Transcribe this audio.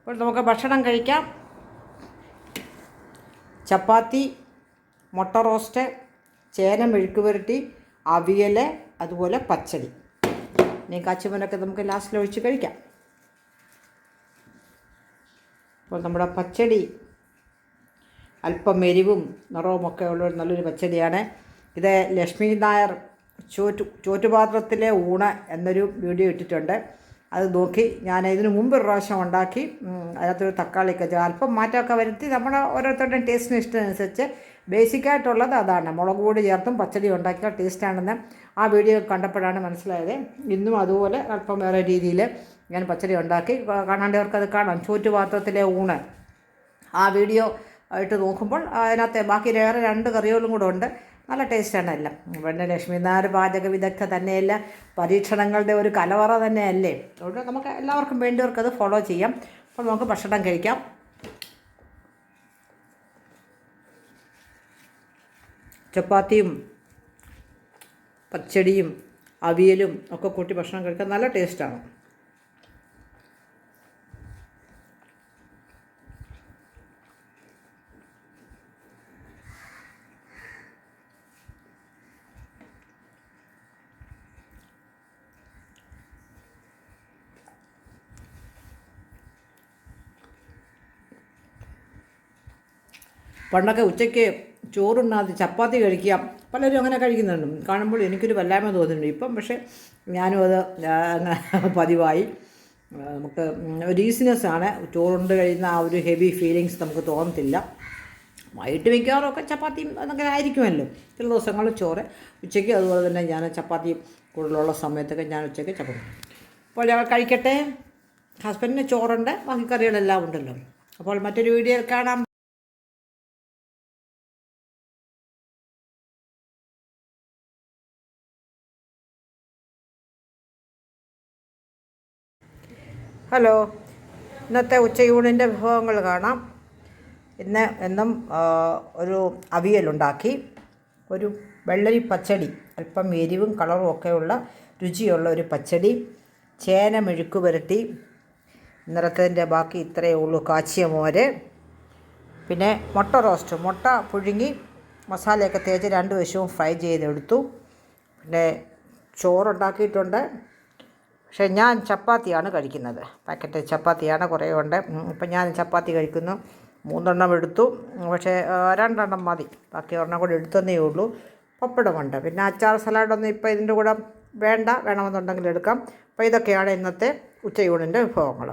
അപ്പോൾ നമുക്ക് ഭക്ഷണം കഴിക്കാം. ചപ്പാത്തി, മുട്ട റോസ്റ്റ്, ചേന മെഴുക്ക് പുരട്ടി, അവിയൽ, അതുപോലെ പച്ചടി. ഇനി കാച്ചുമനൊക്കെ നമുക്ക് ലാസ്റ്റിൽ ഒഴിച്ച് കഴിക്കാം. അപ്പോൾ നമ്മുടെ പച്ചടി അല്പം എരിവും നിറവുമൊക്കെ ഉള്ള നല്ലൊരു പച്ചടിയാണ്. ഇത് ലക്ഷ്മി നായർ ചോറ്റുപാത്രത്തിലെ ഊണ് എന്നൊരു വീഡിയോ ഇട്ടിട്ടുണ്ട്. അത് നോക്കി ഞാൻ ഇതിന് മുമ്പ് ഒരു പ്രാവശ്യം ഉണ്ടാക്കി. അതിനകത്തൊരു തക്കാളിയൊക്കെ അല്പം മാറ്റമൊക്കെ വരുത്തി നമ്മുടെ ഓരോരുത്തരുടെയും ടേസ്റ്റിന് ഇഷ്ടമനുസരിച്ച് ബേസിക്കായിട്ടുള്ളത് അതാണ്. മുളക് പൊടി ചേർത്തും പച്ചടി ഉണ്ടാക്കിയാൽ ടേസ്റ്റാണെന്ന് ആ വീഡിയോ കണ്ടപ്പോഴാണ് മനസ്സിലായത്. ഇന്നും അതുപോലെ അല്പം വേറെ രീതിയിൽ ഞാൻ പച്ചടി ഉണ്ടാക്കി. കാണേണ്ടവർക്ക് അത് കാണാം. ചോറ്റുപാത്രത്തിലെ ഊണ് ആ വീഡിയോ ആയിട്ട് നോക്കുമ്പോൾ അതിനകത്ത് ബാക്കി വേറെ 2 കറികളും കൂടെ ഉണ്ട്. നല്ല ടേസ്റ്റാണ് എല്ലാം. പിന്നെ ലക്ഷ്മി നായർ പാചക വിദഗ്ധ തന്നെയല്ല, പരീക്ഷണങ്ങളുടെ ഒരു കലവറ തന്നെയല്ലേ. അതുകൊണ്ട് നമുക്ക് എല്ലാവർക്കും വേണ്ടിയവർക്കത് ഫോളോ ചെയ്യാം. അപ്പോൾ നമുക്ക് ഭക്ഷണം കഴിക്കാം. ചപ്പാത്തിയും പച്ചടിയും അവിയലും ഒക്കെ കൂട്ടി ഭക്ഷണം കഴിക്കാൻ നല്ല ടേസ്റ്റാണ്. പണ്ടൊക്കെ ഉച്ചയ്ക്ക് ചോറുണ്ണാതെ ചപ്പാത്തി കഴിക്കാം. പലരും അങ്ങനെ കഴിക്കുന്നുണ്ട്. കാണുമ്പോൾ എനിക്കൊരു വല്ലായ്മ തോന്നുന്നുണ്ട് ഇപ്പം. പക്ഷേ ഞാനും അത് പതിവായി. നമുക്ക് ഒരു ഈസിനെസ്സാണ്. ചോറുണ്ട് കഴിയുന്ന ആ ഒരു ഹെവി ഫീലിങ്സ് നമുക്ക് തോന്നത്തില്ല. വൈകിട്ട് മിക്കവാറുമൊക്കെ ചപ്പാത്തിയും അങ്ങനെ ആയിരിക്കുമല്ലോ. ചില ദിവസങ്ങളിൽ ചോറ്, ഉച്ചയ്ക്ക് അതുപോലെ തന്നെ ഞാൻ ചപ്പാത്തി കൂടുതലുള്ള സമയത്തൊക്കെ ഞാൻ ഉച്ചയ്ക്ക് ചപ്പാത്തി. അപ്പോൾ ഞങ്ങൾ കഴിക്കട്ടെ. ഹസ്ബൻഡിന് ചോറുണ്ട്, ബാക്കി കറികളെല്ലാം ഉണ്ടല്ലോ. അപ്പോൾ മറ്റൊരു വീഡിയോയിൽ കാണാം. ഹലോ, ഇന്നത്തെ ഉച്ചയൂണിൻ്റെ വിഭവങ്ങൾ കാണാം. എന്നും ഒരു അവിയലുണ്ടാക്കി, ഒരു വെള്ളരി പച്ചടി, അല്പം എരിവും കളറും ഒക്കെയുള്ള രുചിയുള്ള ഒരു പച്ചടി, ചേന മെഴുക്ക് പുരട്ടി, ഇന്നലത്തതിൻ്റെ ബാക്കി ഇത്രയേ ഉള്ളൂ, കാച്ചിയ മോര്, പിന്നെ മുട്ട റോസ്റ്റ്, മുട്ട പുഴുങ്ങി മസാലയൊക്കെ തേച്ച് 2 വശവും ഫ്രൈ ചെയ്തെടുത്തു. പിന്നെ ചോറുണ്ടാക്കിയിട്ടുണ്ട്. പക്ഷേ ഞാൻ ചപ്പാത്തിയാണ് കഴിക്കുന്നത്. പാക്കറ്റ് ചപ്പാത്തിയാണ്, കുറേ ഉണ്ട്. ഇപ്പം ഞാൻ ചപ്പാത്തി കഴിക്കുന്നു. 3 എണ്ണം എടുത്തു. പക്ഷേ 2 എണ്ണം മതി. ബാക്കി 1 കൂടെ എടുത്തതേ ഉള്ളൂ. പപ്പടമുണ്ട്. പിന്നെ അച്ചാർ സലാഡൊന്നും ഇപ്പോൾ ഇതിൻ്റെ കൂടെ വേണമെന്നുണ്ടെങ്കിൽ എടുക്കാം. അപ്പോൾ ഇതൊക്കെയാണ് ഇന്നത്തെ ഉച്ചയൂണിൻ്റെ വിഭവങ്ങൾ.